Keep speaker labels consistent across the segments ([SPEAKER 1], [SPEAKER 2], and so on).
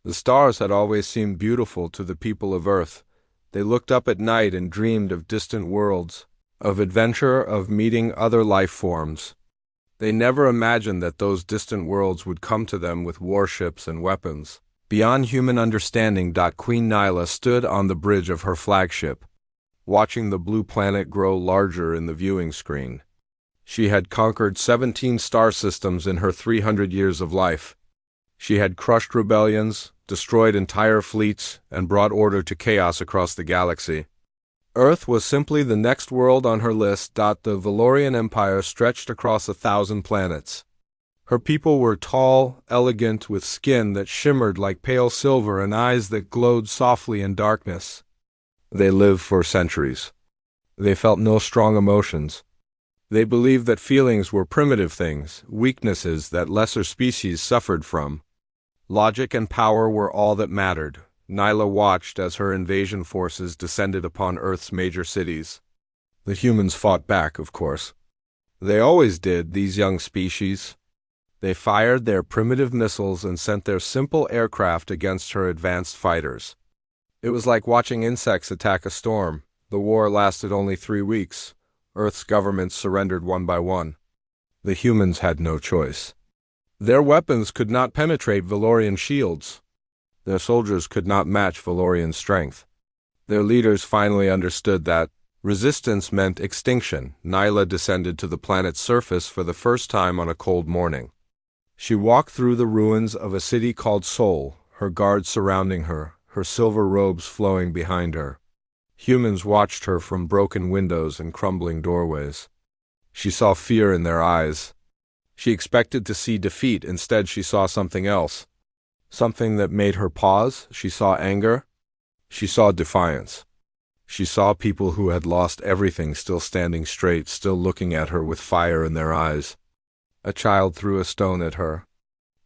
[SPEAKER 1] The stars had always seemed beautiful to the people of Earth. They looked up at night and dreamed of distant worlds, of adventure, of meeting other life forms. They never imagined that those distant worlds would come to them with warships and weapons. Beyond human understanding, Queen Nyla stood on the bridge of her flagship, watching the blue planet grow larger in the viewing screen. She had conquered 17 star systems in her 300 years of life. She had crushed rebellions, destroyed entire fleets, and brought order to chaos across the galaxy. Earth was simply the next world on her list. The Valorian Empire stretched across 1,000 planets. Her people were tall, elegant, with skin that shimmered like pale silver and eyes that glowed softly in darkness. They lived for centuries. They felt no strong emotions. They believed that feelings were primitive things, weaknesses that lesser species suffered from. Logic and power were all that mattered. Nyla watched as her invasion forces descended upon Earth's major cities. The humans fought back, of course. They always did, these young species. They fired their primitive missiles and sent their simple aircraft against her advanced fighters. It was like watching insects attack a storm. The war lasted only 3 weeks. Earth's governments surrendered one by one. The humans had no choice. Their weapons could not penetrate Valorian shields. Their soldiers could not match Valorian strength. Their leaders finally understood that resistance meant extinction. Nyla descended to the planet's surface for the first time on a cold morning. She walked through the ruins of a city called Sol, her guards surrounding her, her silver robes flowing behind her. Humans watched her from broken windows and crumbling doorways. She saw fear in their eyes. She expected to see defeat. Instead, she saw something else. Something that made her pause. She saw anger. She saw defiance. She saw people who had lost everything still standing straight, still looking at her with fire in their eyes. A child threw a stone at her.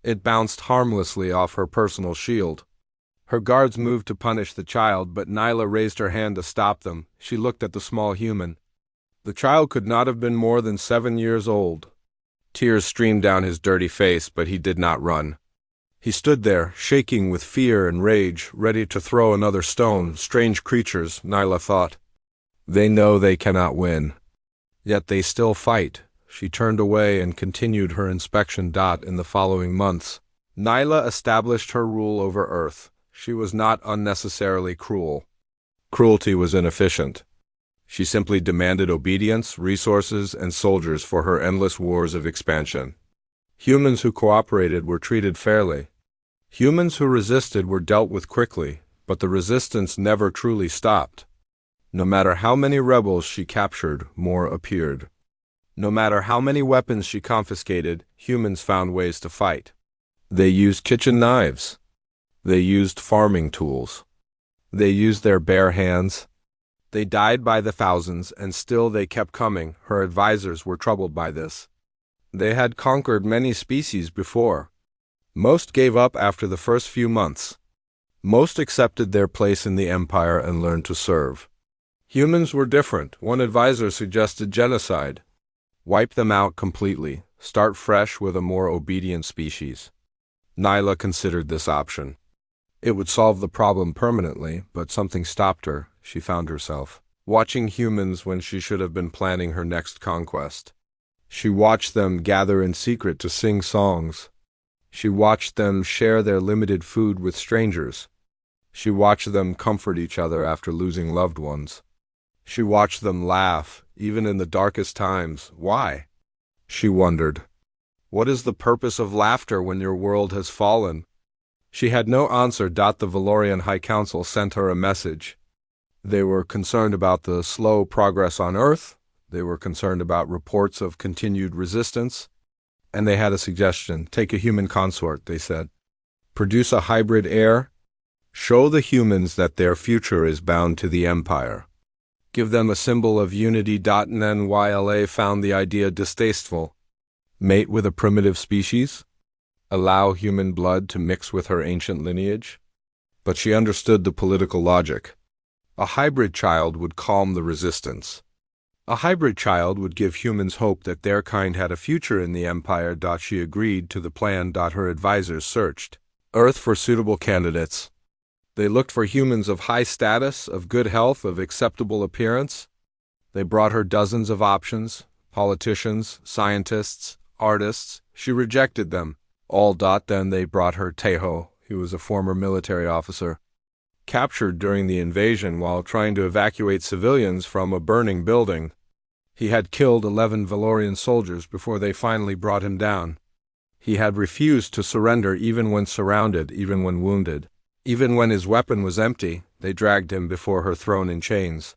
[SPEAKER 1] It bounced harmlessly off her personal shield. Her guards moved to punish the child, but Nyla raised her hand to stop them. She looked at the small human. The child could not have been more than 7 years old. Tears streamed down his dirty face, but he did not run. He stood there, shaking with fear and rage, ready to throw another stone. Strange creatures, Nyla thought. They know they cannot win. Yet they still fight. She turned away and continued her inspection. In the following months, Nyla established her rule over Earth. She was not unnecessarily cruel. Cruelty was inefficient. She simply demanded obedience, resources, and soldiers for her endless wars of expansion. Humans who cooperated were treated fairly. Humans who resisted were dealt with quickly, but the resistance never truly stopped. No matter how many rebels she captured, more appeared. No matter how many weapons she confiscated, humans found ways to fight. They used kitchen knives. They used farming tools. They used their bare hands. They died by the thousands, and still they kept coming. Her advisors were troubled by this. They had conquered many species before. Most gave up after the first few months. Most accepted their place in the empire and learned to serve. Humans were different. One advisor suggested genocide. Wipe them out completely. Start fresh with a more obedient species. Nyla considered this option. It would solve the problem permanently, but something stopped her. She found herself watching humans when she should have been planning her next conquest. She watched them gather in secret to sing songs. She watched them share their limited food with strangers. She watched them comfort each other after losing loved ones. She watched them laugh, even in the darkest times. Why? She wondered. What is the purpose of laughter when your world has fallen? She had no answer. The Valorian High Council sent her a message. They were concerned about the slow progress on Earth. They were concerned about reports of continued resistance. And they had a suggestion. Take a human consort, they said. Produce a hybrid heir. Show the humans that their future is bound to the Empire. Give them a symbol of unity. Nyla found the idea distasteful. Mate with a primitive species? Allow human blood to mix with her ancient lineage? But she understood the political logic. A hybrid child would calm the resistance. A hybrid child would give humans hope that their kind had a future in the Empire. She agreed to the plan. Her advisors searched. Earth for suitable candidates. They looked for humans of high status, of good health, of acceptable appearance. They brought her dozens of options, politicians, scientists, artists. She rejected them. All. Then they brought her Tejo. He was a former military officer, captured during the invasion while trying to evacuate civilians from a burning building. He had killed 11 Valorian soldiers before they finally brought him down. He had refused to surrender even when surrounded, even when wounded. Even when his weapon was empty, they dragged him before her throne in chains.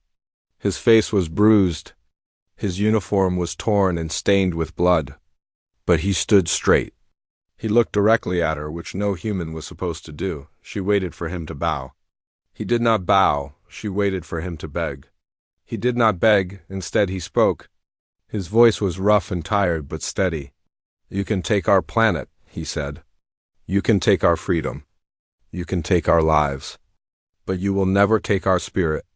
[SPEAKER 1] His face was bruised. His uniform was torn and stained with blood. But he stood straight. He looked directly at her, which no human was supposed to do. She waited for him to bow. He did not bow. She waited for him to beg. He did not beg. Instead, he spoke. His voice was rough and tired, but steady. "You can take our planet," he said. "You can take our freedom. You can take our lives. But you will never take our spirit.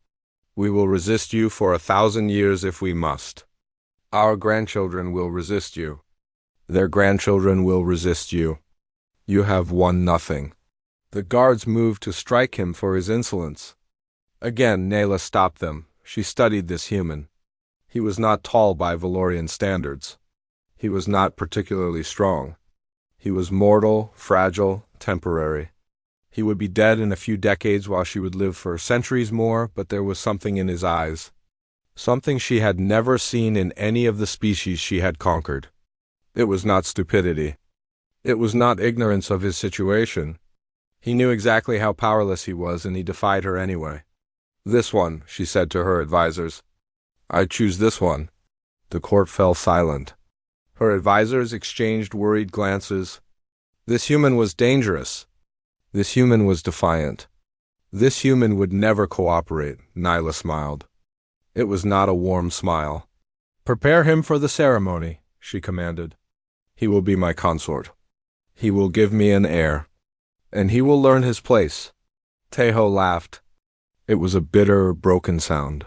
[SPEAKER 1] We will resist you for 1,000 years if we must. Our grandchildren will resist you. Their grandchildren will resist you. You have won nothing." The guards moved to strike him for his insolence. Again, Nayla stopped them. She studied this human. He was not tall by Valorian standards. He was not particularly strong. He was mortal, fragile, temporary. He would be dead in a few decades while she would live for centuries more, but there was something in his eyes. Something she had never seen in any of the species she had conquered. It was not stupidity. It was not ignorance of his situation. He knew exactly how powerless he was, and he defied her anyway. "This one," she said to her advisors. "I choose this one." The court fell silent. Her advisors exchanged worried glances. This human was dangerous. This human was defiant. This human would never cooperate, Nyla smiled. It was not a warm smile. "Prepare him for the ceremony," she commanded. "He will be my consort. He will give me an heir. And he will learn his place." Tejo laughed. It was a bitter, broken sound.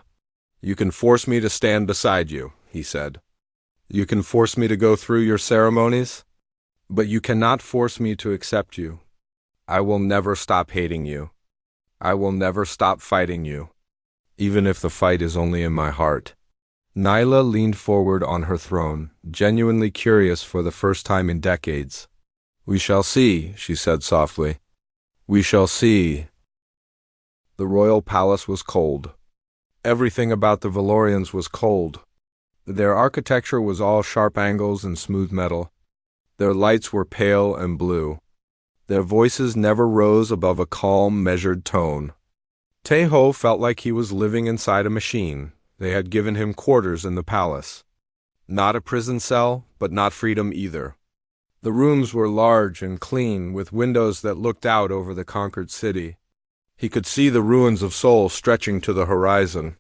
[SPEAKER 1] "You can force me to stand beside you," he said. "You can force me to go through your ceremonies, but you cannot force me to accept you. I will never stop hating you. I will never stop fighting you, even if the fight is only in my heart." Nyla leaned forward on her throne, genuinely curious for the first time in decades. "We shall see," she said softly. "We shall see." The royal palace was cold. Everything about the Valorians was cold. Their architecture was all sharp angles and smooth metal. Their lights were pale and blue. Their voices never rose above a calm, measured tone. Tejo felt like he was living inside a machine. They had given him quarters in the palace. Not a prison cell, but not freedom either. The rooms were large and clean, with windows that looked out over the conquered city. He could see the ruins of Seoul stretching to the horizon.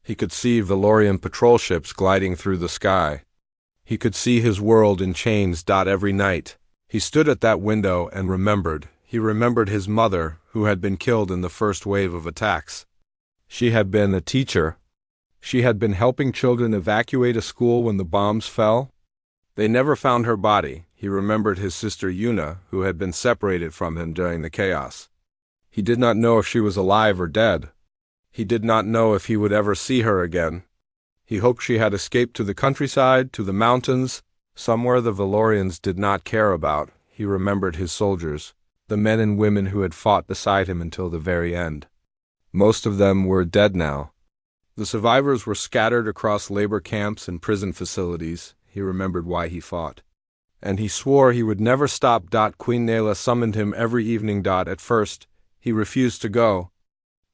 [SPEAKER 1] He could see Valorian patrol ships gliding through the sky. He could see his world in chains. Every night, he stood at that window and remembered. He remembered his mother, who had been killed in the first wave of attacks. She had been a teacher. She had been helping children evacuate a school when the bombs fell. They never found her body. He remembered his sister Yuna, who had been separated from him during the chaos. He did not know if she was alive or dead. He did not know if he would ever see her again. He hoped she had escaped to the countryside, to the mountains, somewhere the Valorians did not care about. He remembered his soldiers, the men and women who had fought beside him until the very end. Most of them were dead now. The survivors were scattered across labor camps and prison facilities. He remembered why he fought. And he swore he would never stop. Queen Nayla summoned him every evening. At first, he refused to go.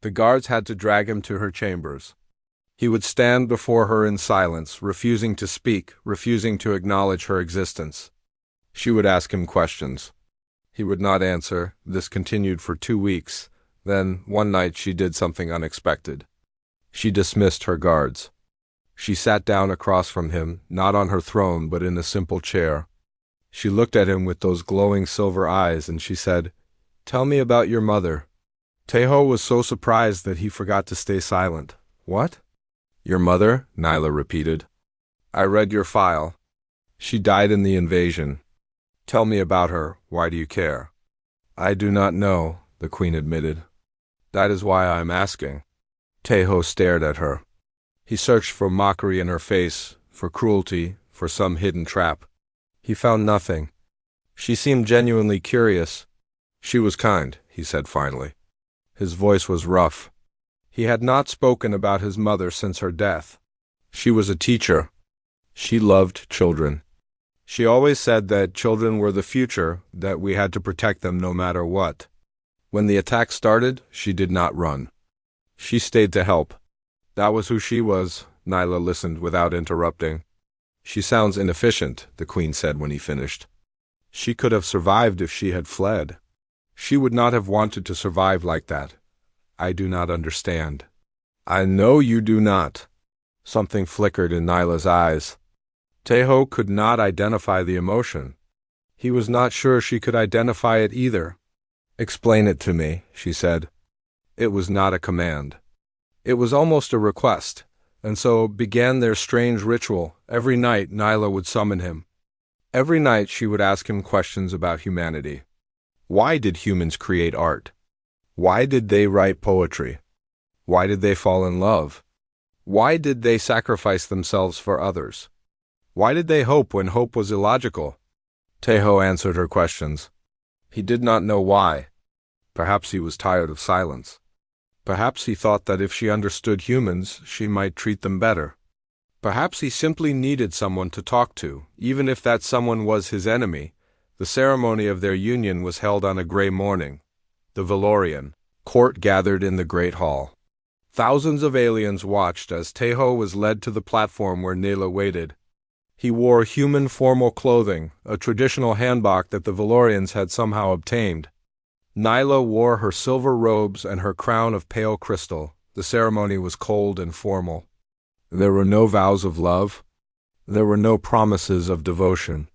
[SPEAKER 1] The guards had to drag him to her chambers. He would stand before her in silence, refusing to speak, refusing to acknowledge her existence. She would ask him questions. He would not answer. This continued for 2 weeks. Then, one night, she did something unexpected. She dismissed her guards. She sat down across from him, not on her throne, but in a simple chair. She looked at him with those glowing silver eyes, and she said, "Tell me about your mother." Tejo was so surprised that he forgot to stay silent. "What?" "Your mother?" Nyla repeated. "I read your file. She died in the invasion. Tell me about her. Why do you care?" I do not know, the queen admitted. That is why I am asking. Teho stared at her. He searched for mockery in her face, for cruelty, for some hidden trap. He found nothing. She seemed genuinely curious. She was kind, he said finally. His voice was rough. He had not spoken about his mother since her death. She was a teacher. She loved children. She always said that children were the future, that we had to protect them no matter what. When the attack started, she did not run. She stayed to help. That was who she was. Nyla listened without interrupting. She sounds inefficient, the queen said when he finished. She could have survived if she had fled. She would not have wanted to survive like that. I do not understand. I know you do not. Something flickered in Nyla's eyes. Teho could not identify the emotion. He was not sure she could identify it either. Explain it to me, she said. It was not a command. It was almost a request, and so began their strange ritual. Every night Nyla would summon him. Every night she would ask him questions about humanity. Why did humans create art? Why did they write poetry? Why did they fall in love? Why did they sacrifice themselves for others? Why did they hope when hope was illogical? Teho answered her questions. He did not know why. Perhaps he was tired of silence. Perhaps he thought that if she understood humans, she might treat them better. Perhaps he simply needed someone to talk to, even if that someone was his enemy. The ceremony of their union was held on a gray morning. The Valorian court gathered in the Great Hall. Thousands of aliens watched as Teho was led to the platform where Nyla waited. He wore human formal clothing, a traditional hanbok that the Valorians had somehow obtained. Nyla wore her silver robes and her crown of pale crystal. The ceremony was cold and formal. There were no vows of love. There were no promises of devotion.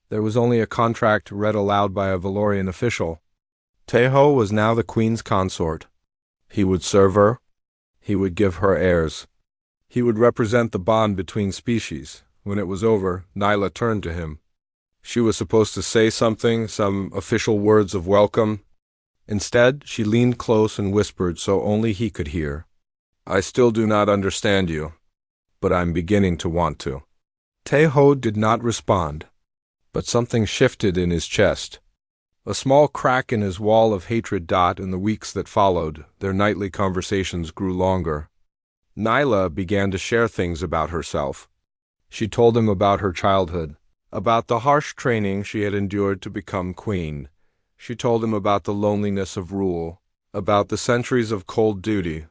[SPEAKER 1] There was only a contract read aloud by a Valorian official. Teho was now the queen's consort. He would serve her. He would give her heirs. He would represent the bond between species. When it was over, Nyla turned to him. She was supposed to say something, some official words of welcome. Instead, she leaned close and whispered so only he could hear. I still do not understand you, but I'm beginning to want to. Teho did not respond, but something shifted in his chest. A small crack in his wall of hatred. In the weeks that followed, their nightly conversations grew longer. Nyla began to share things about herself. She told him about her childhood, about the harsh training she had endured to become queen. She told him about the loneliness of rule, about the centuries of cold duty.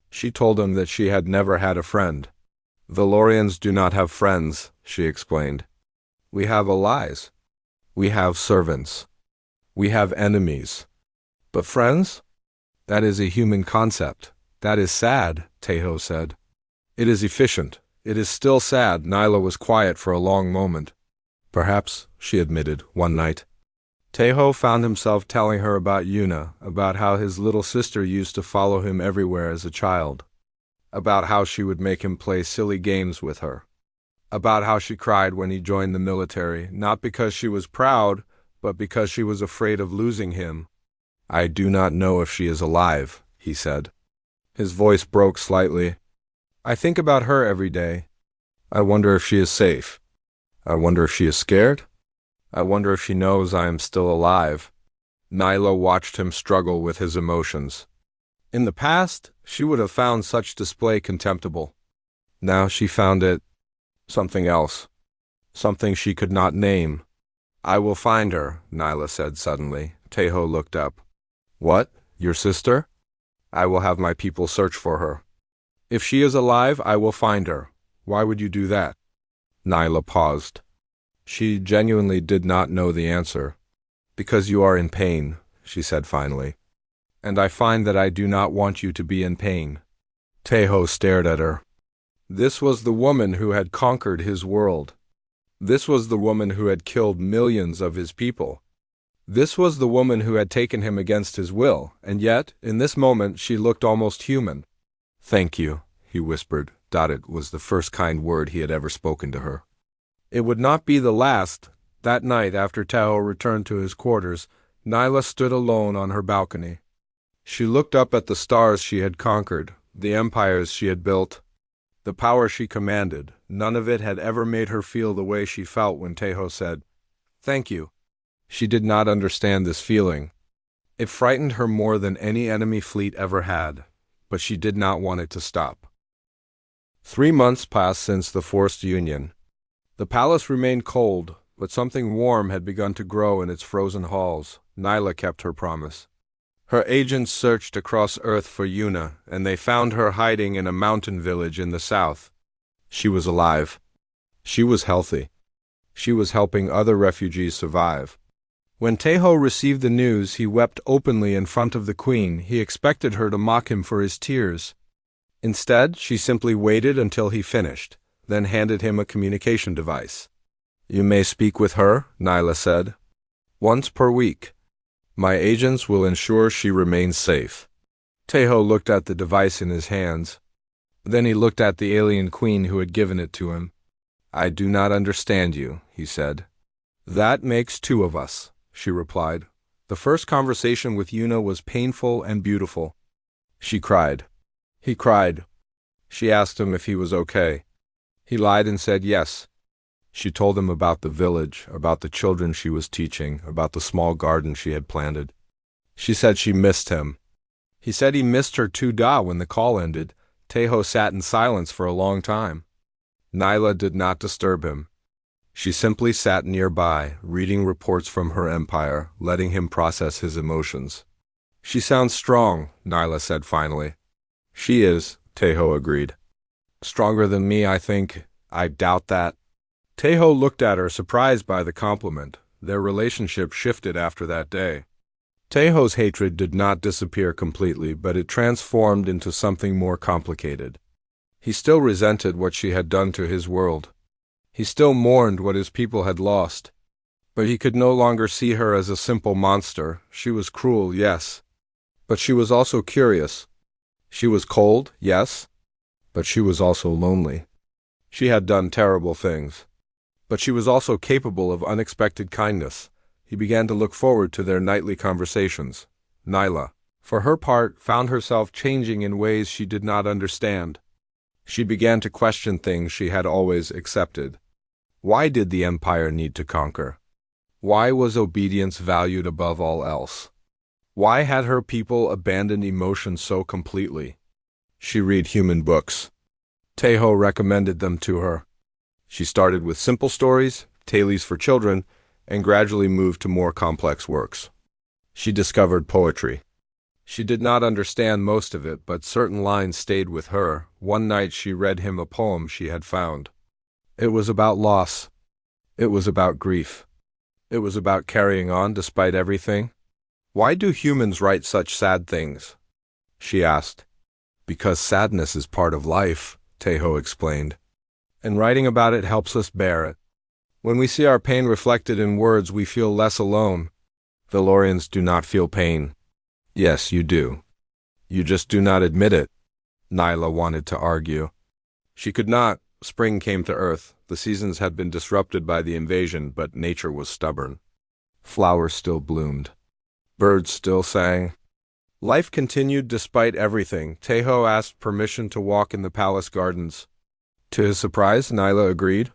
[SPEAKER 1] She told him that she had never had a friend. Valorians do not have friends, she explained. We have allies. We have servants. We have enemies. But friends? That is a human concept. That is sad, Teho said. It is efficient. It is still sad. Nyla was quiet for a long moment. Perhaps, she admitted, one night. Teho found himself telling her about Yuna, about how his little sister used to follow him everywhere as a child, about how she would make him play silly games with her, about how she cried when he joined the military, not because she was proud, but because she was afraid of losing him. I do not know if she is alive, he said. His voice broke slightly. I think about her every day. I wonder if she is safe. I wonder if she is scared. I wonder if she knows I am still alive. Nyla watched him struggle with his emotions. In the past, she would have found such display contemptible. Now she found it something else, something she could not name. I will find her, Nyla said suddenly. Teho looked up. What? Your sister? I will have my people search for her. If she is alive, I will find her. Why would you do that? Nyla paused. She genuinely did not know the answer. Because you are in pain, she said finally. And I find that I do not want you to be in pain. Teho stared at her. This was the woman who had conquered his world. This was the woman who had killed millions of his people. This was the woman who had taken him against his will, and yet, in this moment, she looked almost human. Thank you, he whispered. It was the first kind word he had ever spoken to her. It would not be the last. That night, after Teho returned to his quarters, Nyla stood alone on her balcony. She looked up at the stars she had conquered, the empires she had built, the power she commanded. None of it had ever made her feel the way she felt when Tejo said, "Thank you." She did not understand this feeling. It frightened her more than any enemy fleet ever had, but she did not want it to stop. 3 months passed since the forced union. The palace remained cold, but something warm had begun to grow in its frozen halls. Nyla kept her promise. Her agents searched across Earth for Yuna, and they found her hiding in a mountain village in the south. She was alive. She was healthy. She was helping other refugees survive. When Tejo received the news, he wept openly in front of the queen. He expected her to mock him for his tears. Instead, she simply waited until he finished, then handed him a communication device. "You may speak with her," Nyla said. "Once per week. My agents will ensure she remains safe." Tejo looked at the device in his hands. Then he looked at the alien queen who had given it to him. "I do not understand you," he said. "That makes two of us," she replied. The first conversation with Yuna was painful and beautiful. She cried. He cried. She asked him if he was okay. He lied and said yes. She told him about the village, about the children she was teaching, about the small garden she had planted. She said she missed him. He said he missed her too. When the call ended, Tejo sat in silence for a long time. Nyla did not disturb him. She simply sat nearby, reading reports from her empire, letting him process his emotions. "She sounds strong," Nyla said finally. "She is," Tejo agreed. "Stronger than me, I think. I doubt that." Tejo looked at her, surprised by the compliment. Their relationship shifted after that day. Tejo's hatred did not disappear completely, but it transformed into something more complicated. He still resented what she had done to his world. He still mourned what his people had lost. But he could no longer see her as a simple monster. She was cruel, yes. But she was also curious. She was cold, yes. But she was also lonely. She had done terrible things. But she was also capable of unexpected kindness. He began to look forward to their nightly conversations. Nyla, for her part, found herself changing in ways she did not understand. She began to question things she had always accepted. Why did the empire need to conquer? Why was obedience valued above all else? Why had her people abandoned emotion so completely? She read human books. Tejo recommended them to her. She started with simple stories, tales for children, and gradually moved to more complex works. She discovered poetry. She did not understand most of it, but certain lines stayed with her. One night she read him a poem she had found. It was about loss. It was about grief. It was about carrying on despite everything. "Why do humans write such sad things?" she asked. "Because sadness is part of life," Tejo explained. "And writing about it helps us bear it. When we see our pain reflected in words, we feel less alone. Valorians do not feel pain." "Yes, you do. You just do not admit it," Nyla wanted to argue. She could not. Spring came to Earth. The seasons had been disrupted by the invasion, but nature was stubborn. Flowers still bloomed. Birds still sang. Life continued despite everything. Tejo asked permission to walk in the palace gardens. To his surprise, Nyla agreed.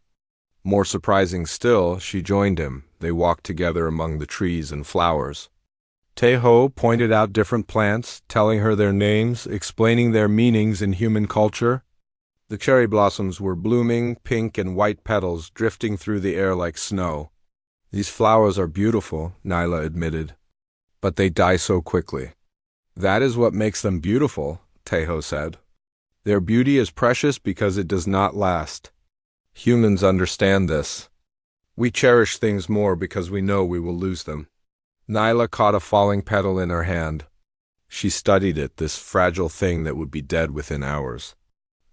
[SPEAKER 1] More surprising still, she joined him. They walked together among the trees and flowers. Tejo pointed out different plants, telling her their names, explaining their meanings in human culture. The cherry blossoms were blooming, pink and white petals drifting through the air like snow. "These flowers are beautiful," Nyla admitted. "But they die so quickly." "That is what makes them beautiful," Tejo said. "Their beauty is precious because it does not last. Humans understand this. We cherish things more because we know we will lose them." Nyla caught a falling petal in her hand. She studied it, this fragile thing that would be dead within hours.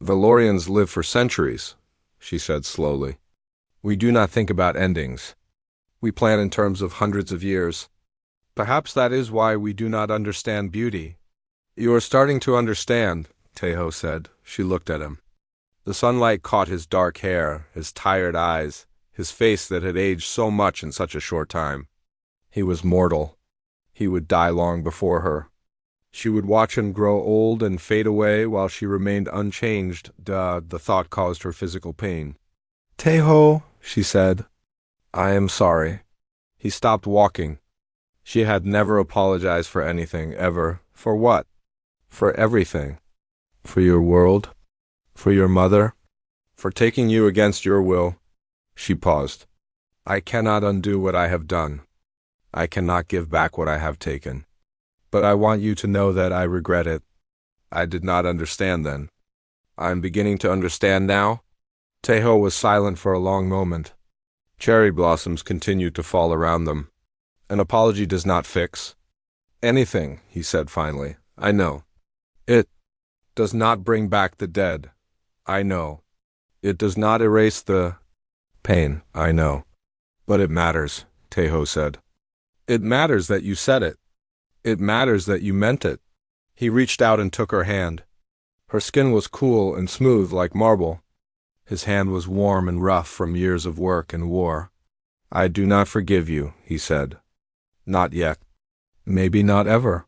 [SPEAKER 1] "Valorians live for centuries," she said slowly. "We do not think about endings. We plan in terms of hundreds of years. Perhaps that is why we do not understand beauty." "You are starting to understand," Tejo said. She looked at him. The sunlight caught his dark hair, his tired eyes, his face that had aged so much in such a short time. He was mortal. He would die long before her. She would watch him grow old and fade away while she remained unchanged. The thought caused her physical pain. "Taeho," she said, "I am sorry." He stopped walking. She had never apologized for anything, ever. For what? For everything. For your world. For your mother. For taking you against your will. She paused. "I cannot undo what I have done. I cannot give back what I have taken. But I want you to know that I regret it. I did not understand then. I am beginning to understand now." Taeho was silent for a long moment. Cherry blossoms continued to fall around them. "An apology does not fix anything," he said finally. "I know. It does not bring back the dead. I know. It does not erase the pain. I know. But it matters," Taeho said. "It matters that you said it. It matters that you meant it." He reached out and took her hand. Her skin was cool and smooth like marble. His hand was warm and rough from years of work and war. "I do not forgive you," he said. "Not yet. Maybe not ever.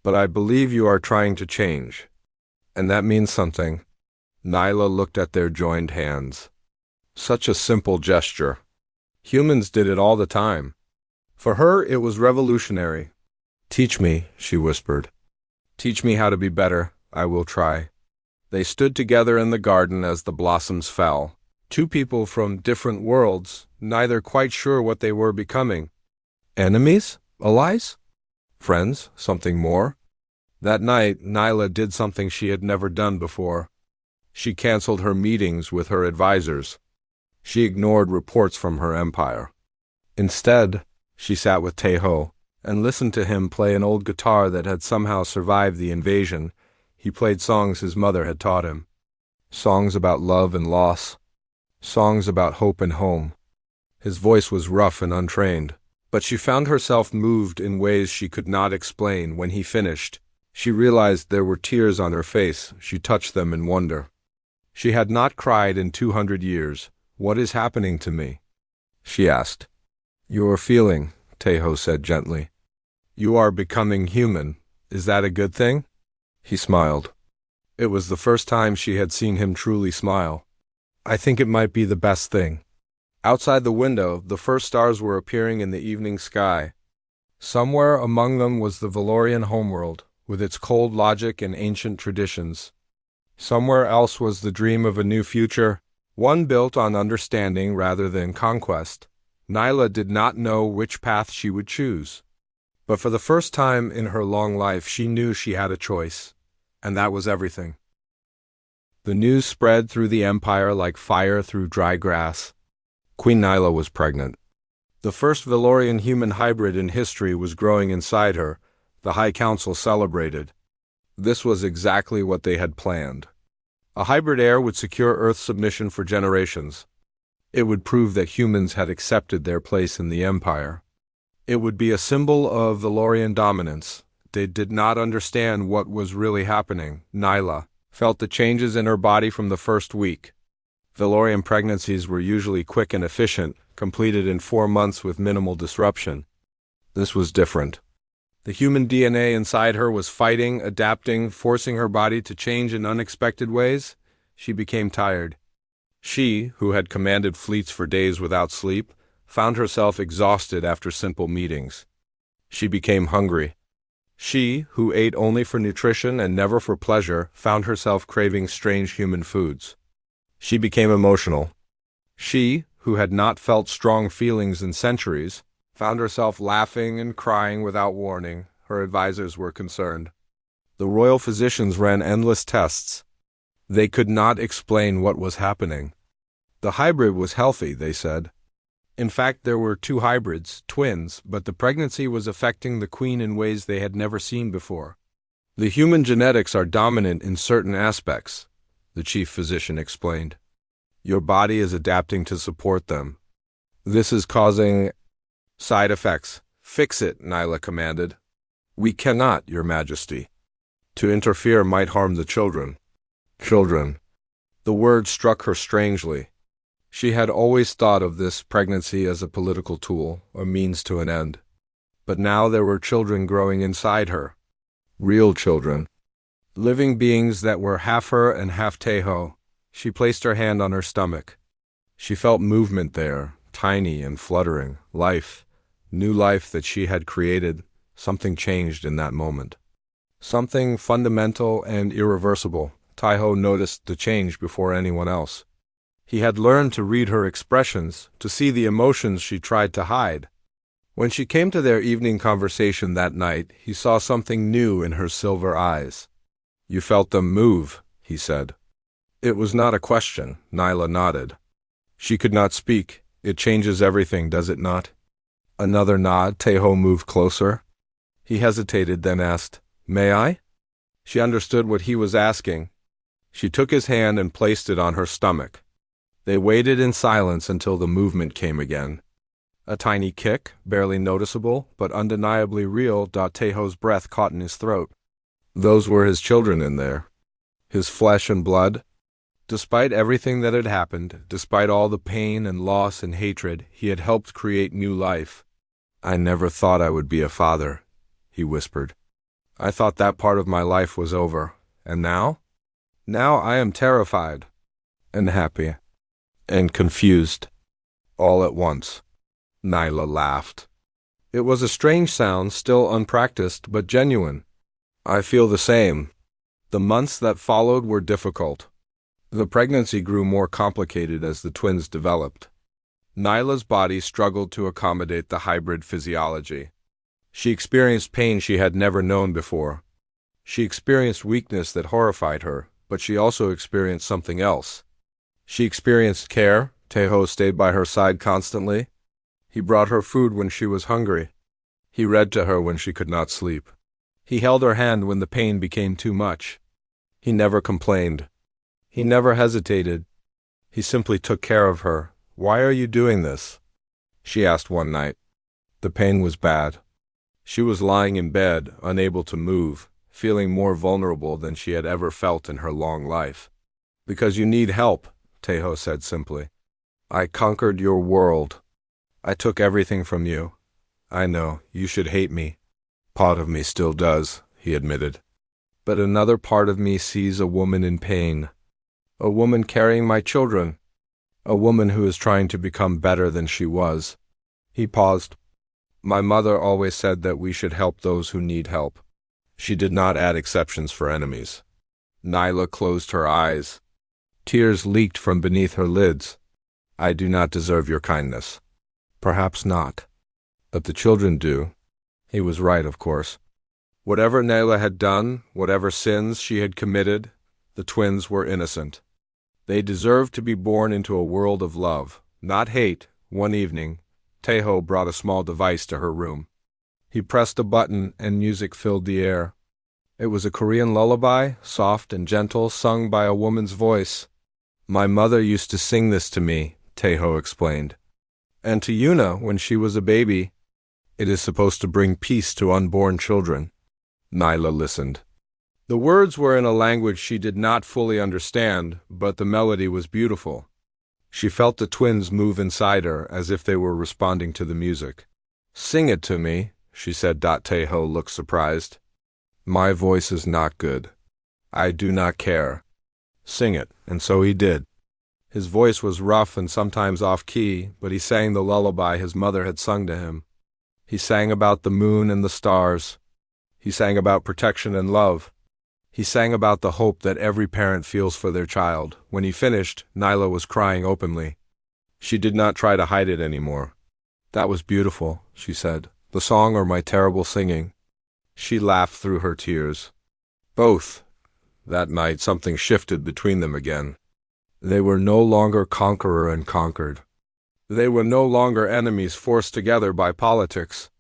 [SPEAKER 1] But I believe you are trying to change. And that means something." Nyla looked at their joined hands. Such a simple gesture. Humans did it all the time. For her, it was revolutionary. "Teach me," she whispered. "Teach me how to be better. I will try." They stood together in the garden as the blossoms fell. Two people from different worlds, neither quite sure what they were becoming. Enemies? Allies? Friends? Something more? That night, Nyla did something she had never done before. She canceled her meetings with her advisors. She ignored reports from her empire. Instead, she sat with Taeho and listened to him play an old guitar that had somehow survived the invasion. He played songs his mother had taught him. Songs about love and loss. Songs about hope and home. His voice was rough and untrained, but she found herself moved in ways she could not explain. When he finished, she realized there were tears on her face. She touched them in wonder. She had not cried in 200 years. "What is happening to me?" she asked. "You are feeling," Taeho said gently. "You are becoming human. Is that a good thing?" He smiled. It was the first time she had seen him truly smile. "I think it might be the best thing." Outside the window, the first stars were appearing in the evening sky. Somewhere among them was the Valorian homeworld, with its cold logic and ancient traditions. Somewhere else was the dream of a new future, one built on understanding rather than conquest. Nyla did not know which path she would choose. But for the first time in her long life, she knew she had a choice, and that was everything. The news spread through the empire like fire through dry grass. Queen Nyla was pregnant. The first Valorian human hybrid in history was growing inside her. The High Council celebrated. This was exactly what they had planned. A hybrid heir would secure Earth's submission for generations. It would prove that humans had accepted their place in the empire. It would be a symbol of Valorian dominance. They did not understand what was really happening. Nyla felt the changes in her body from the first week. Valorian pregnancies were usually quick and efficient, completed in 4 months with minimal disruption. This was different. The human DNA inside her was fighting, adapting, forcing her body to change in unexpected ways. She became tired. She, who had commanded fleets for days without sleep, found herself exhausted after simple meetings. She became hungry. She, who ate only for nutrition and never for pleasure, found herself craving strange human foods. She became emotional. She, who had not felt strong feelings in centuries, found herself laughing and crying without warning. Her advisors were concerned. The royal physicians ran endless tests. They could not explain what was happening. The hybrid was healthy, they said. In fact, there were 2 hybrids, twins, but the pregnancy was affecting the queen in ways they had never seen before. "The human genetics are dominant in certain aspects," the chief physician explained. "Your body is adapting to support them. This is causing side effects." "Fix it," Nyla commanded. "We cannot, Your Majesty. To interfere might harm the children." Children. The word struck her strangely. She had always thought of this pregnancy as a political tool, a means to an end. But now there were children growing inside her. Real children. Living beings that were half her and half Taeho. She placed her hand on her stomach. She felt movement there, tiny and fluttering. Life. New life that she had created. Something changed in that moment. Something fundamental and irreversible. Taeho noticed the change before anyone else. He had learned to read her expressions, to see the emotions she tried to hide. When she came to their evening conversation that night, he saw something new in her silver eyes. "You felt them move," he said. It was not a question. Nyla nodded. She could not speak. "It changes everything, does it not?" Another nod. Taeho moved closer. He hesitated, then asked, "May I?" She understood what he was asking. She took his hand and placed it on her stomach. They waited in silence until the movement came again. A tiny kick, barely noticeable, but undeniably real. Taeho's breath caught in his throat. Those were his children in there. His flesh and blood. Despite everything that had happened, despite all the pain and loss and hatred, he had helped create new life. "I never thought I would be a father," he whispered. "I thought that part of my life was over. And now? Now I am terrified. And happy. And confused. All at once." Nyla laughed. It was a strange sound, still unpracticed, but genuine. "I feel the same." The months that followed were difficult. The pregnancy grew more complicated as the twins developed. Nyla's body struggled to accommodate the hybrid physiology. She experienced pain she had never known before. She experienced weakness that horrified her, but she also experienced something else. She experienced care. Taeho stayed by her side constantly. He brought her food when she was hungry. He read to her when she could not sleep. He held her hand when the pain became too much. He never complained. He never hesitated. He simply took care of her. "Why are you doing this?" she asked one night. The pain was bad. She was lying in bed, unable to move, feeling more vulnerable than she had ever felt in her long life. "Because you need help," Taeho said simply. "I conquered your world. I took everything from you. I know, you should hate me. Part of me still does," he admitted. "But another part of me sees a woman in pain. A woman carrying my children. A woman who is trying to become better than she was." He paused. "My mother always said that we should help those who need help. She did not add exceptions for enemies." Nyla closed her eyes. Tears leaked from beneath her lids. "I do not deserve your kindness." "Perhaps not. But the children do." He was right, of course. Whatever Nyla had done, whatever sins she had committed, the twins were innocent. They deserved to be born into a world of love, not hate. One evening, Taeho brought a small device to her room. He pressed a button and music filled the air. It was a Korean lullaby, soft and gentle, sung by a woman's voice. "My mother used to sing this to me," Taeho explained. "And to Yuna when she was a baby. It is supposed to bring peace to unborn children." Nyla listened. The words were in a language she did not fully understand, but the melody was beautiful. She felt the twins move inside her as if they were responding to the music. "Sing it to me," she said. Taeho looked surprised. "My voice is not good. I do not care." "Sing it," and so he did. His voice was rough and sometimes off-key, but he sang the lullaby his mother had sung to him. He sang about the moon and the stars. He sang about protection and love. He sang about the hope that every parent feels for their child. When he finished, Nyla was crying openly. She did not try to hide it anymore. "That was beautiful," she said. "The song or my terrible singing?" She laughed through her tears. "Both." That night something shifted between them again. They were no longer conqueror and conquered. They were no longer enemies forced together by politics.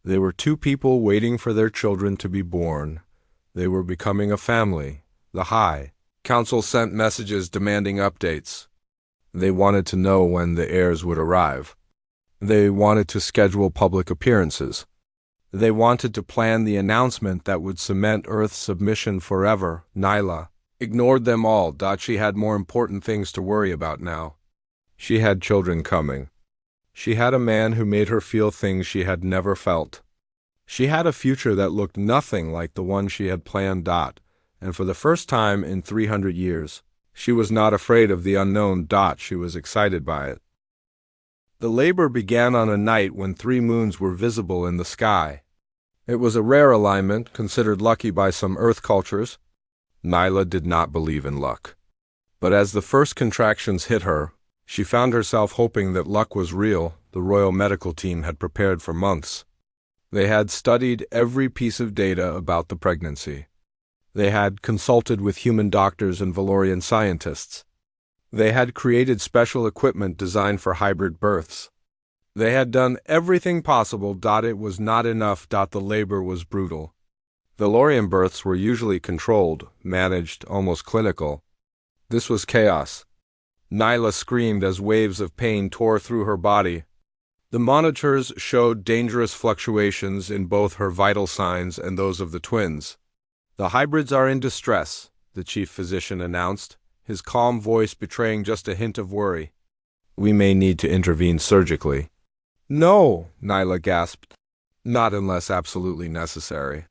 [SPEAKER 1] They were two people waiting for their children to be born. They were becoming a family. The High Council sent messages demanding updates. They wanted to know when the heirs would arrive. They wanted to schedule public appearances. They wanted to plan the announcement that would cement Earth's submission forever. Nyla ignored them all. She had more important things to worry about now. She had children coming. She had a man who made her feel things she had never felt. She had a future that looked nothing like the one she had planned. And for the first time in 300 years, she was not afraid of the unknown. She was excited by it. The labor began on a night when 3 moons were visible in the sky. It was a rare alignment, considered lucky by some Earth cultures. Nyla did not believe in luck. But as the first contractions hit her, she found herself hoping that luck was real. The Royal Medical Team had prepared for months. They had studied every piece of data about the pregnancy. They had consulted with human doctors and Valorian scientists. They had created special equipment designed for hybrid births. They had done everything possible. It was not enough. The labor was brutal. Valorian births were usually controlled, managed, almost clinical. This was chaos. Nyla screamed as waves of pain tore through her body. The monitors showed dangerous fluctuations in both her vital signs and those of the twins. "The hybrids are in distress," the chief physician announced, his calm voice betraying just a hint of worry. "We may need to intervene surgically." "No," Nyla gasped. "Not unless absolutely necessary.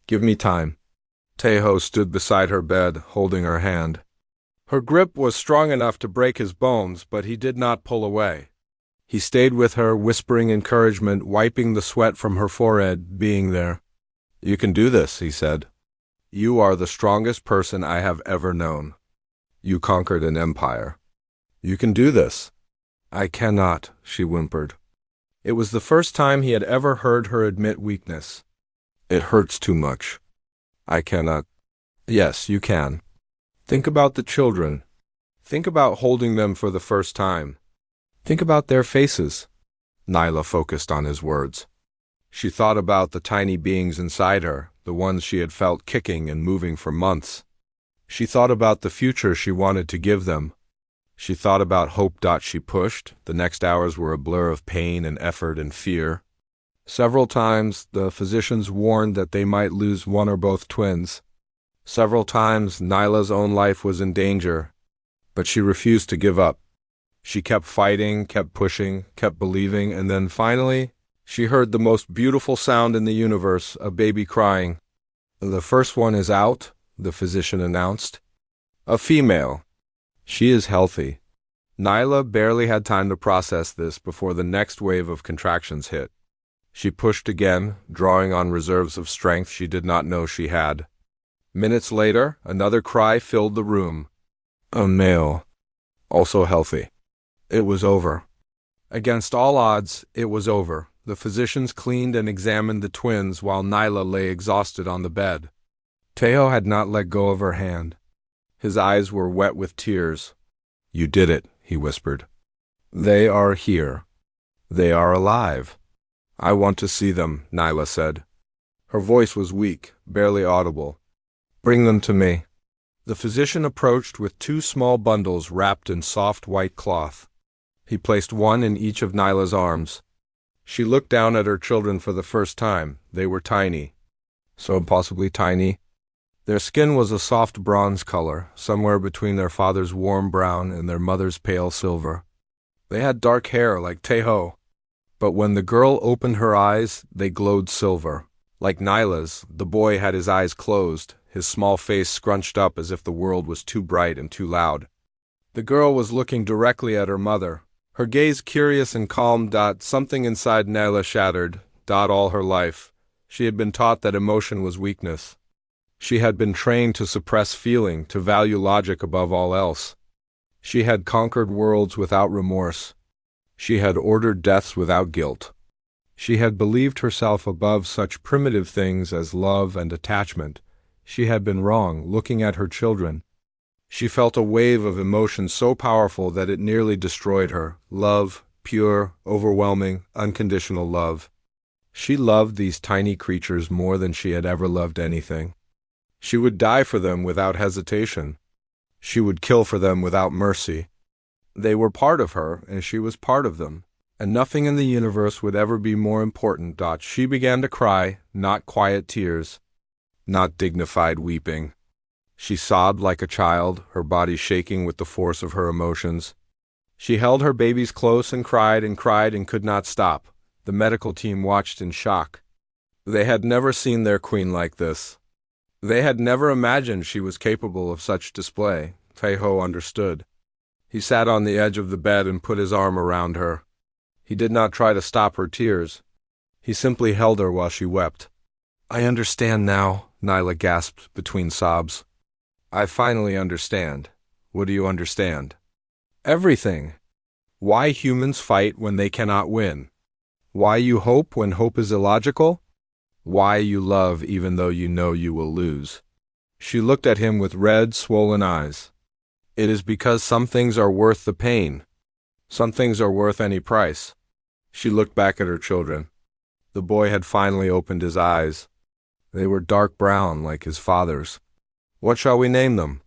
[SPEAKER 1] Give me time." Tejo stood beside her bed, holding her hand. Her grip was strong enough to break his bones, but he did not pull away. He stayed with her, whispering encouragement, wiping the sweat from her forehead, being there. "You can do this," he said. "You are the strongest person I have ever known. You conquered an empire. You can do this." "I cannot," she whimpered. It was the first time he had ever heard her admit weakness. "It hurts too much. I cannot." "Yes, you can. Think about the children. Think about holding them for the first time. Think about their faces." Nyla focused on his words. She thought about the tiny beings inside her, the ones she had felt kicking and moving for months. She thought about the future she wanted to give them. She thought about hope. She pushed. The next hours were a blur of pain and effort and fear. Several times, the physicians warned that they might lose one or both twins. Several times, Nyla's own life was in danger, but she refused to give up. She kept fighting, kept pushing, kept believing, and then finally, she heard the most beautiful sound in the universe, a baby crying. "The first one is out," the physician announced. "A female. She is healthy." Nyla barely had time to process this before the next wave of contractions hit. She pushed again, drawing on reserves of strength she did not know she had. Minutes later, another cry filled the room. A male. Also healthy. It was over. Against all odds, it was over. The physicians cleaned and examined the twins while Nyla lay exhausted on the bed. Tejo had not let go of her hand. His eyes were wet with tears. "You did it," he whispered. "They are here. They are alive." "I want to see them," Nyla said. Her voice was weak, barely audible. "Bring them to me." The physician approached with 2 small bundles wrapped in soft white cloth. He placed one in each of Nyla's arms. She looked down at her children for the first time. They were tiny. So impossibly tiny. Their skin was a soft bronze color, somewhere between their father's warm brown and their mother's pale silver. They had dark hair like Tejo, but when the girl opened her eyes, they glowed silver. Like Nyla's, the boy had his eyes closed, his small face scrunched up as if the world was too bright and too loud. The girl was looking directly at her mother, her gaze curious and calm. Something inside Nyla shattered. All her life, she had been taught that emotion was weakness. She had been trained to suppress feeling, to value logic above all else. She had conquered worlds without remorse. She had ordered deaths without guilt. She had believed herself above such primitive things as love and attachment. She had been wrong, looking at her children. She felt a wave of emotion so powerful that it nearly destroyed her. Love, pure, overwhelming, unconditional love. She loved these tiny creatures more than she had ever loved anything. She would die for them without hesitation. She would kill for them without mercy. They were part of her, and she was part of them, and nothing in the universe would ever be more important. She began to cry, not quiet tears, not dignified weeping. She sobbed like a child, her body shaking with the force of her emotions. She held her babies close and cried and could not stop. The medical team watched in shock. They had never seen their queen like this. They had never imagined she was capable of such display. Taeho understood. He sat on the edge of the bed and put his arm around her. He did not try to stop her tears. He simply held her while she wept. "I understand now," Nyla gasped between sobs. "I finally understand." "What do you understand?" "Everything. Why humans fight when they cannot win. Why you hope when hope is illogical. Why you love even though you know you will lose." She looked at him with red, swollen eyes. "It is because some things are worth the pain. Some things are worth any price." She looked back at her children. The boy had finally opened his eyes. They were dark brown like his father's. "What shall we name them?"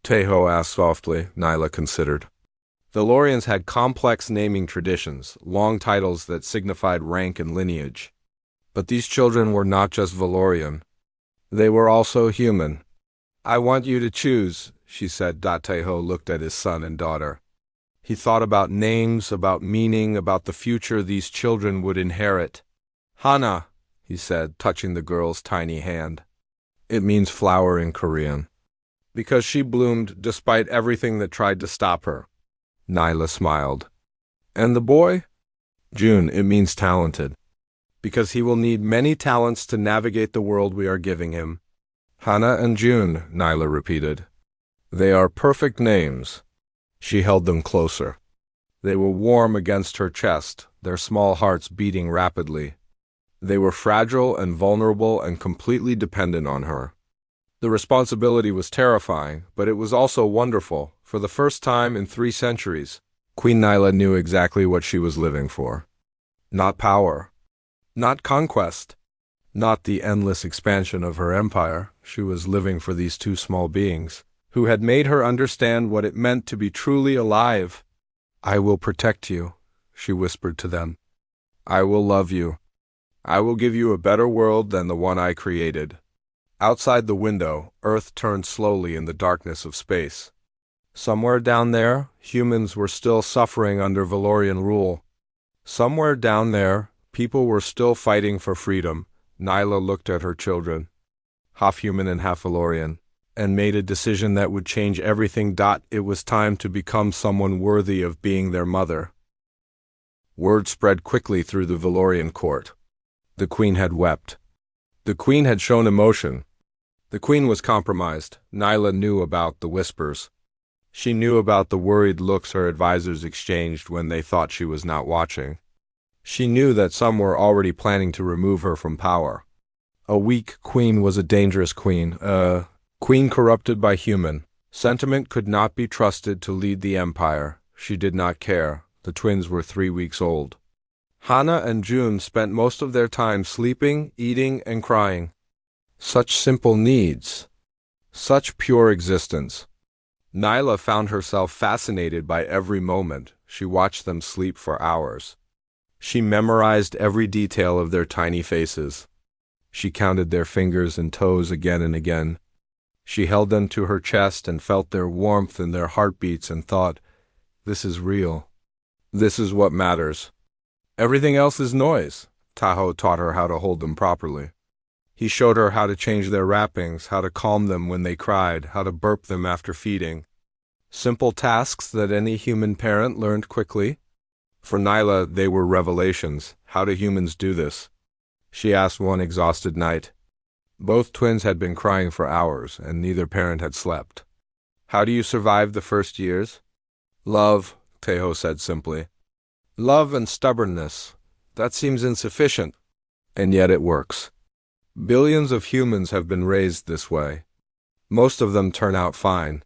[SPEAKER 1] Taeho asked softly. Nyla considered. The Lorians had complex naming traditions, long titles that signified rank and lineage. But these children were not just Valorian. They were also human. "I want you to choose," she said. Taeho looked at his son and daughter. He thought about names, about meaning, about the future these children would inherit. "Hana," he said, touching the girl's tiny hand. It means flower in Korean. Because she bloomed despite everything that tried to stop her. Nyla smiled. "And the boy?" "June, it means talented. Because he will need many talents to navigate the world we are giving him." "Hana and June," Nyla repeated. "They are perfect names." She held them closer. They were warm against her chest, their small hearts beating rapidly. They were fragile and vulnerable and completely dependent on her. The responsibility was terrifying, but it was also wonderful. For the first time in 3 centuries, Queen Nyla knew exactly what she was living for. Not power. Not conquest. Not the endless expansion of her empire. She was living for these 2 small beings, who had made her understand what it meant to be truly alive. "I will protect you," she whispered to them. "I will love you. I will give you a better world than the one I created." Outside the window, Earth turned slowly in the darkness of space. Somewhere down there, humans were still suffering under Valorian rule. Somewhere down there, people were still fighting for freedom. Nyla looked at her children, half human and half Valorian, and made a decision that would change everything. It was time to become someone worthy of being their mother. Word spread quickly through the Valorian court. The queen had wept. The queen had shown emotion. The queen was compromised. Nyla knew about the whispers. She knew about the worried looks her advisors exchanged when they thought she was not watching. She knew that some were already planning to remove her from power. A weak queen was a dangerous queen, a queen corrupted by human. Sentiment could not be trusted to lead the empire. She did not care. The twins were 3 weeks old. Hana and June spent most of their time sleeping, eating, and crying. Such simple needs. Such pure existence. Nyla found herself fascinated by every moment. She watched them sleep for hours. She memorized every detail of their tiny faces. She counted their fingers and toes again and again. She held them to her chest and felt their warmth and their heartbeats and thought, "This is real. This is what matters. Everything else is noise." Taeho taught her how to hold them properly. He showed her how to change their wrappings, how to calm them when they cried, how to burp them after feeding. Simple tasks that any human parent learned quickly. For Nyla, they were revelations. How do humans do this? She asked one exhausted night. Both twins had been crying for hours, and neither parent had slept. "How do you survive the first years?" "Love," Taeho said simply. "Love and stubbornness. That seems insufficient. And yet it works. Billions of humans have been raised this way. Most of them turn out fine."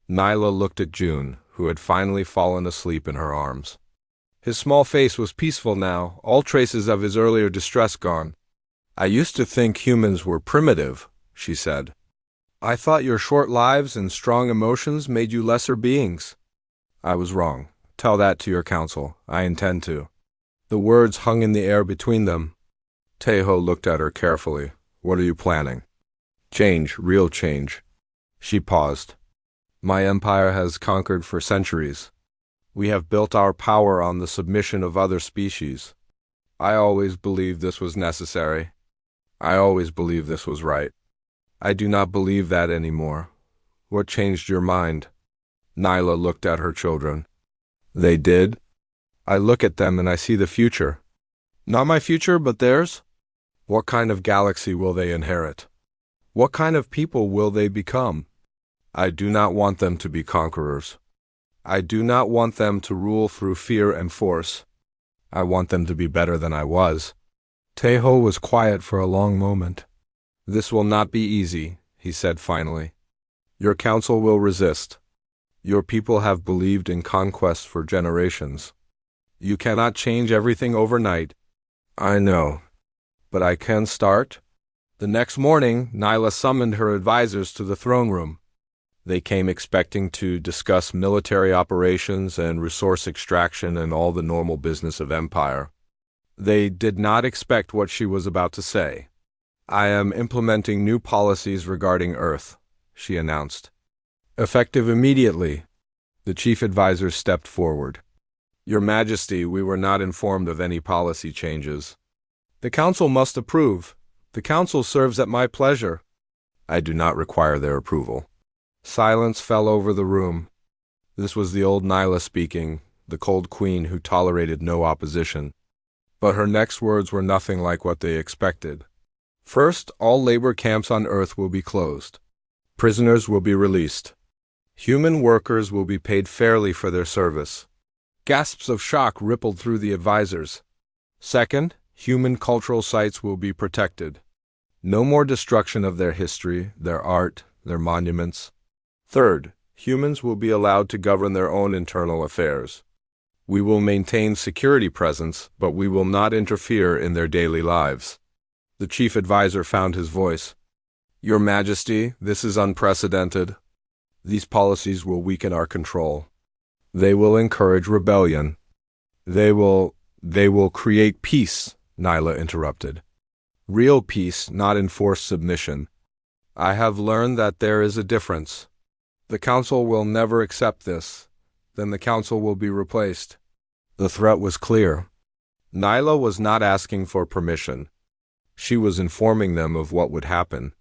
[SPEAKER 1] Nyla looked at June, who had finally fallen asleep in her arms. His small face was peaceful now, all traces of his earlier distress gone. "I used to think humans were primitive," she said. "I thought your short lives and strong emotions made you lesser beings." "I was wrong. Tell that to your council. I intend to." The words hung in the air between them. Taeho looked at her carefully. "What are you planning?" "Change, real change." She paused. "My empire has conquered for centuries. We have built our power on the submission of other species. I always believed this was necessary. I always believed this was right. I do not believe that anymore. What changed your mind? Nyla looked at her children. They did? I look at them and I see the future. Not my future, but theirs? What kind of galaxy will they inherit? What kind of people will they become? I do not want them to be conquerors. I do not want them to rule through fear and force. I want them to be better than I was. Tejo was quiet for a long moment. This will not be easy, he said finally. Your council will resist. Your people have believed in conquest for generations. You cannot change everything overnight. I know. But I can start. The next morning, Nyla summoned her advisors to the throne room. They came expecting to discuss military operations and resource extraction and all the normal business of empire. They did not expect what she was about to say. I am implementing new policies regarding Earth, she announced. Effective immediately. The chief advisor stepped forward. Your Majesty, we were not informed of any policy changes. The Council must approve. The Council serves at my pleasure. I do not require their approval. Silence fell over the room. This was the old Nyla speaking, the cold queen who tolerated no opposition. But her next words were nothing like what they expected. First, all labor camps on Earth will be closed. Prisoners will be released. Human workers will be paid fairly for their service. Gasps of shock rippled through the advisors. Second, human cultural sites will be protected. No more destruction of their history, their art, their monuments. Third, humans will be allowed to govern their own internal affairs. We will maintain security presence, but we will not interfere in their daily lives. The chief advisor found his voice. Your Majesty, this is unprecedented. These policies will weaken our control. They will encourage rebellion. They will create peace, Nyla interrupted. Real peace, not enforced submission. I have learned that there is a difference. The Council will never accept this. Then the Council will be replaced. The threat was clear. Nyla was not asking for permission. She was informing them of what would happen.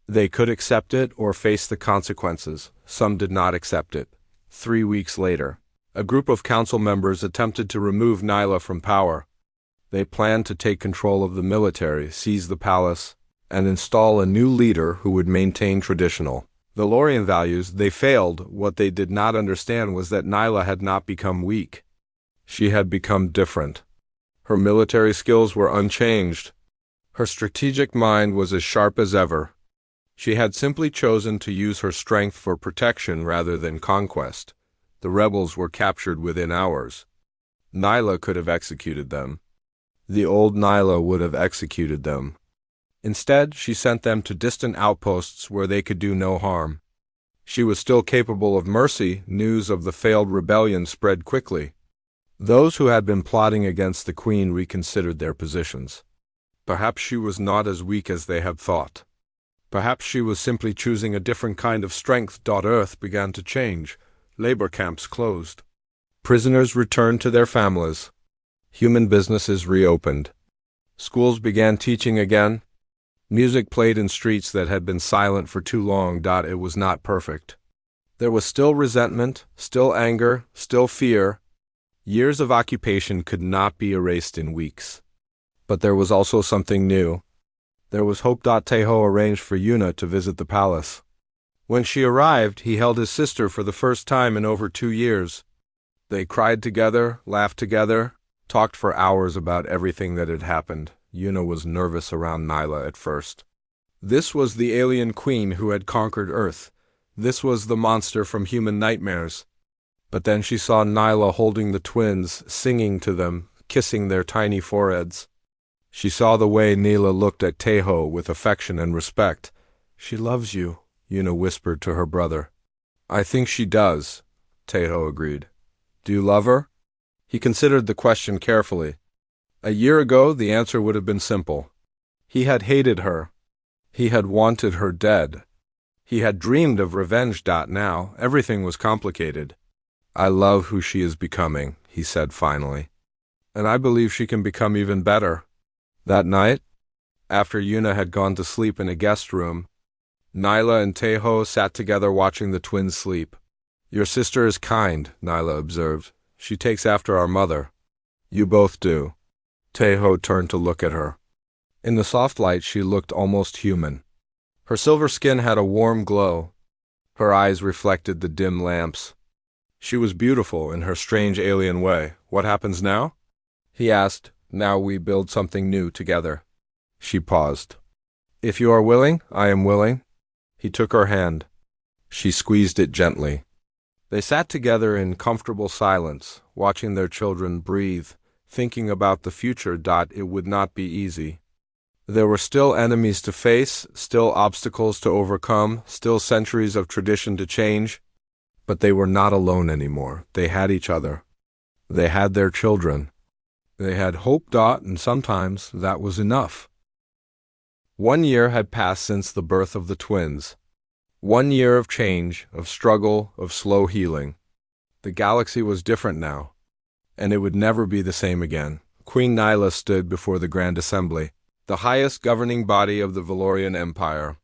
[SPEAKER 1] They could accept it or face the consequences. Some did not accept it. 3 weeks later, a group of council members attempted to remove Nyla from power. They planned to take control of the military, seize the palace, and install a new leader who would maintain traditional Valorian values. They failed. What they did not understand was that Nyla had not become weak. She had become different. Her military skills were unchanged. Her strategic mind was as sharp as ever. She had simply chosen to use her strength for protection rather than conquest. The rebels were captured within hours. Nyla could have executed them. The old Nyla would have executed them. Instead, she sent them to distant outposts where they could do no harm. She was still capable of mercy. News of the failed rebellion spread quickly. Those who had been plotting against the queen reconsidered their positions. Perhaps she was not as weak as they had thought. Perhaps she was simply choosing a different kind of strength. Earth began to change. Labor camps closed. Prisoners returned to their families. Human businesses reopened. Schools began teaching again. Music played in streets that had been silent for too long. It was not perfect. There was still resentment, still anger, still fear. Years of occupation could not be erased in weeks. But there was also something new. There was hope. Tejo arranged for Yuna to visit the palace. When she arrived, he held his sister for the first time in over 2 years. They cried together, laughed together, talked for hours about everything that had happened. Yuna was nervous around Nyla at first. This was the alien queen who had conquered Earth. This was the monster from human nightmares. But then she saw Nyla holding the twins, singing to them, kissing their tiny foreheads. She saw the way Nyla looked at Tejo with affection and respect. She loves you, Yuna whispered to her brother. I think she does, Tejo agreed. Do you love her? He considered the question carefully. A year ago, the answer would have been simple. He had hated her. He had wanted her dead. He had dreamed of revenge. Now, everything was complicated. I love who she is becoming, he said finally. And I believe she can become even better. That night, After Yuna had gone to sleep in a guest room, Nyla and Teho sat together watching the twins sleep. "Your sister is kind," Nyla observed. "She takes after our mother." "You both do." Teho turned to look at her. In the soft light she looked almost human. Her silver skin had a warm glow. Her eyes reflected the dim lamps. She was beautiful in her strange alien way. "What happens now?" he asked. "Now we build something new together." She paused. "If you are willing, I am willing." He took her hand. She squeezed it gently. They sat together in comfortable silence, watching their children breathe, thinking about the future. It would not be easy. There were still enemies to face, still obstacles to overcome, still centuries of tradition to change. But they were not alone anymore. They had each other. They had their children. They had hope. And sometimes that was enough. 1 year had passed since the birth of the twins. 1 year of change, of struggle, of slow healing. The galaxy was different now, and it would never be the same again. Queen Nyla stood before the Grand Assembly, the highest governing body of the Valorian Empire.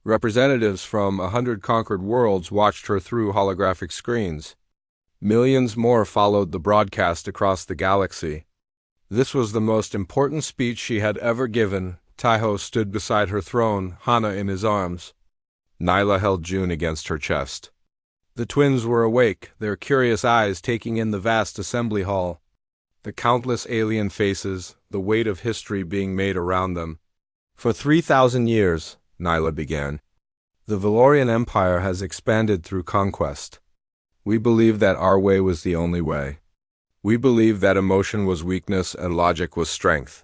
[SPEAKER 1] Representatives from 100 conquered worlds watched her through holographic screens. Millions more followed the broadcast across the galaxy. This was the most important speech she had ever given. Teho stood beside her throne, Hana in his arms. Nyla held June against her chest. The twins were awake, their curious eyes taking in the vast assembly hall. The countless alien faces, the weight of history being made around them. "For 3,000 years, Nyla began, the Valorian Empire has expanded through conquest. We believe that our way was the only way. We believe that emotion was weakness and logic was strength.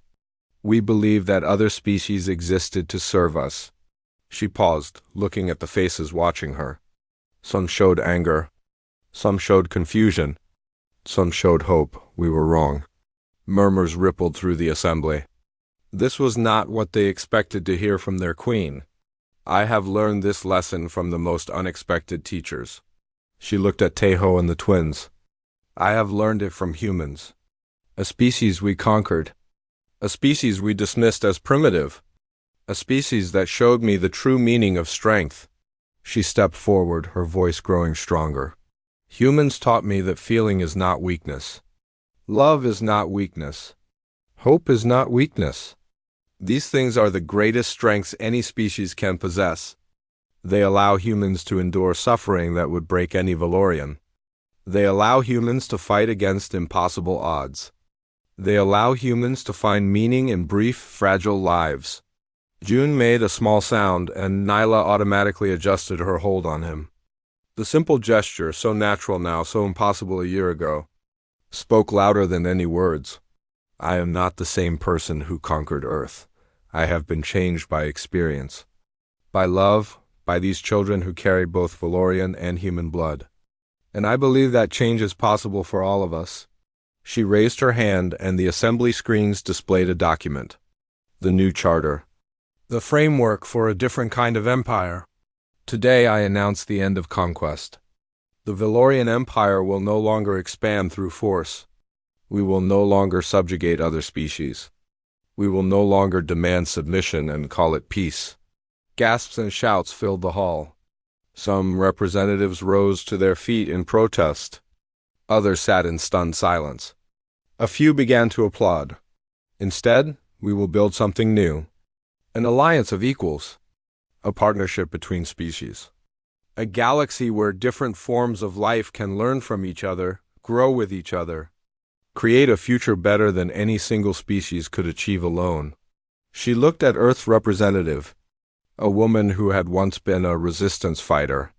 [SPEAKER 1] We believe that other species existed to serve us." She paused, looking at the faces watching her. Some showed anger. Some showed confusion. Some showed hope. "We were wrong." Murmurs rippled through the assembly. This was not what they expected to hear from their queen. "I have learned this lesson from the most unexpected teachers." She looked at Teho and the twins. "I have learned it from humans. A species we conquered. A species we dismissed as primitive. A species that showed me the true meaning of strength." She stepped forward, her voice growing stronger. "Humans taught me that feeling is not weakness. Love is not weakness. Hope is not weakness. These things are the greatest strengths any species can possess. They allow humans to endure suffering that would break any Valorian. They allow humans to fight against impossible odds. They allow humans to find meaning in brief, fragile lives." June made a small sound, and Nyla automatically adjusted her hold on him. The simple gesture, so natural now, so impossible a year ago, spoke louder than any words. "I am not the same person who conquered Earth. I have been changed by experience. By love, by these children who carry both Valorian and human blood. And I believe that change is possible for all of us." She raised her hand, and the assembly screens displayed a document. The new charter. The framework for a different kind of empire. "Today I announce the end of conquest. The Valorian Empire will no longer expand through force. We will no longer subjugate other species. We will no longer demand submission and call it peace." Gasps and shouts filled the hall. Some representatives rose to their feet in protest. Others sat in stunned silence. A few began to applaud. "Instead, we will build something new. An alliance of equals. A partnership between species. A galaxy where different forms of life can learn from each other, grow with each other. Create a future better than any single species could achieve alone." She looked at Earth's representative, a woman who had once been a resistance fighter,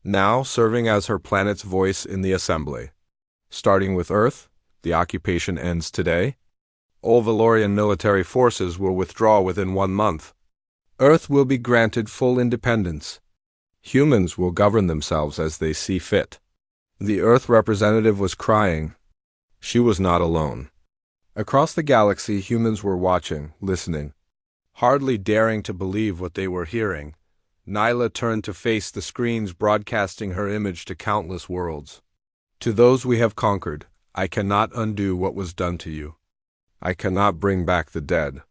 [SPEAKER 1] now serving as her planet's voice in the assembly. "Starting with Earth, the occupation ends today. All Valorian military forces will withdraw within 1 month. Earth will be granted full independence. Humans will govern themselves as they see fit." The Earth representative was crying. She was not alone. Across the galaxy, humans were watching, listening, hardly daring to believe what they were hearing. Nyla turned to face the screens broadcasting her image to countless worlds. "To those we have conquered, I cannot undo what was done to you. I cannot bring back the dead.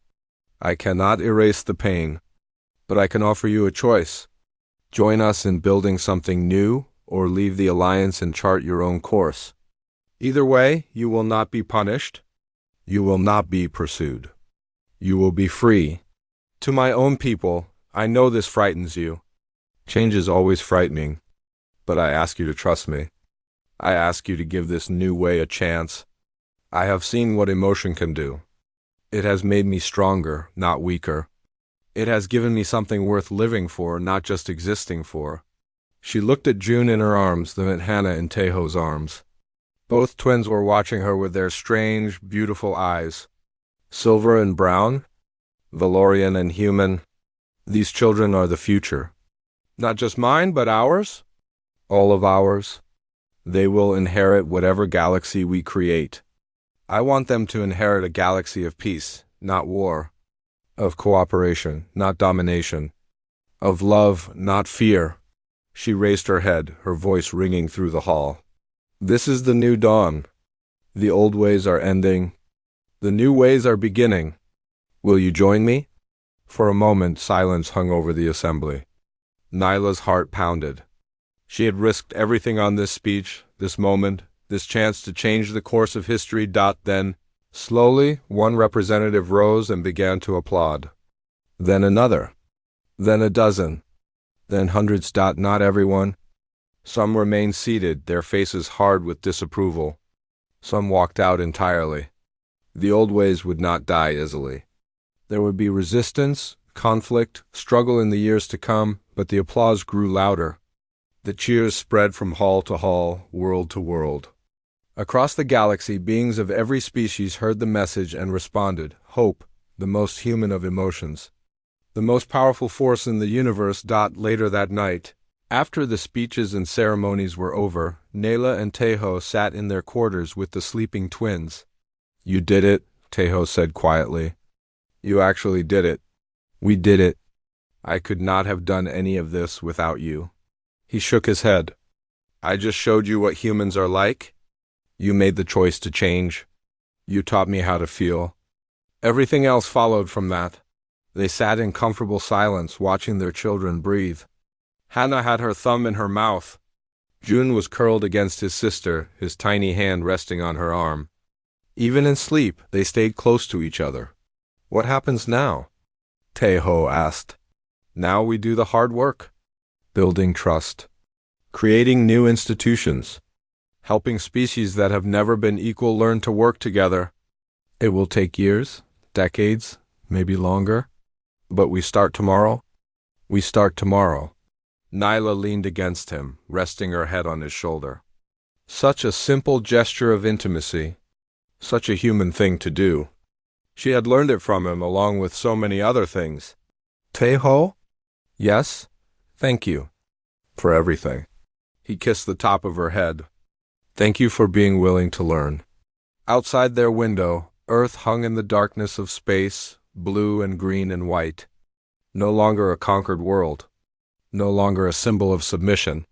[SPEAKER 1] I cannot erase the pain, but I can offer you a choice. Join us in building something new, or leave the Alliance and chart your own course. Either way, you will not be punished. You will not be pursued. You will be free. To my own people, I know this frightens you. Change is always frightening, but I ask you to trust me. I ask you to give this new way a chance. I have seen what emotion can do. It has made me stronger, not weaker. It has given me something worth living for, not just existing for. She looked at June in her arms, then at Hannah in Tejo's arms. Both twins were watching her with their strange, beautiful eyes. Silver and brown, Valorian and human. These children are the future. Not just mine, but ours. All of ours. They will inherit whatever galaxy we create. I want them to inherit a galaxy of peace, not war. Of cooperation, not domination. Of love, not fear. She raised her head, her voice ringing through the hall. This is the new dawn. The old ways are ending. The new ways are beginning. Will you join me? For a moment, silence hung over the assembly. Nyla's heart pounded. She had risked everything on this speech, this moment, this chance to change the course of history. Then, slowly, one representative rose and began to applaud. Then another. Then a dozen. Then hundreds. Not everyone. Some remained seated, their faces hard with disapproval. Some walked out entirely. The old ways would not die easily. There would be resistance, conflict, struggle in the years to come, but the applause grew louder. The cheers spread from hall to hall, world to world. Across the galaxy, beings of every species heard the message and responded. Hope, the most human of emotions. The most powerful force in the universe. Later that night, after the speeches and ceremonies were over, Nayla and Tejo sat in their quarters with the sleeping twins. You did it, Tejo said quietly. You actually did it. We did it. I could not have done any of this without you. He shook his head. I just showed you what humans are like. You made the choice to change. You taught me how to feel. Everything else followed from that. They sat in comfortable silence, watching their children breathe. Hannah had her thumb in her mouth. June was curled against his sister, his tiny hand resting on her arm. Even in sleep, they stayed close to each other. What happens now? Tejo asked. Now we do the hard work. Building trust. Creating new institutions. Helping species that have never been equal learn to work together. It will take years, decades, maybe longer. But we start tomorrow. We start tomorrow. Nyla leaned against him, resting her head on his shoulder. Such a simple gesture of intimacy. Such a human thing to do. She had learned it from him along with so many other things. Tejo? Yes? Thank you. For everything. He kissed the top of her head. Thank you for being willing to learn. Outside their window, Earth hung in the darkness of space, blue and green and white. No longer a conquered world. No longer a symbol of submission.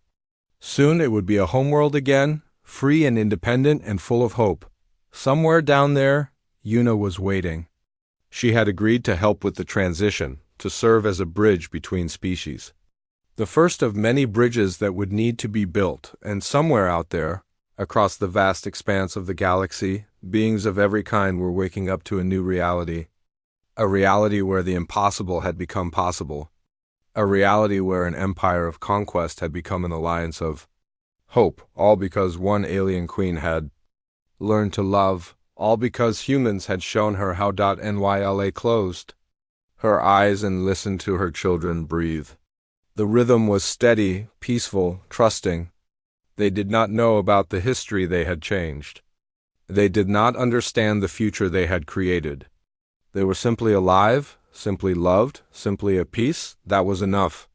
[SPEAKER 1] Soon it would be a homeworld again, free and independent and full of hope. Somewhere down there, Yuna was waiting. She had agreed to help with the transition, to serve as a bridge between species. The first of many bridges that would need to be built, and somewhere out there, across the vast expanse of the galaxy, beings of every kind were waking up to a new reality. A reality where the impossible had become possible. A reality where an empire of conquest had become an alliance of hope, all because one alien queen had learned to love, all because humans had shown her how. Nyla closed her eyes and listened to her children breathe. The rhythm was steady, peaceful, trusting. They did not know about the history they had changed. They did not understand the future they had created. They were simply alive, simply loved, simply at peace. That was enough.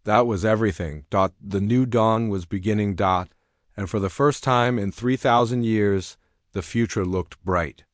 [SPEAKER 1] That was everything. The new dawn was beginning. And for the first time in 3,000 years, the future looked bright.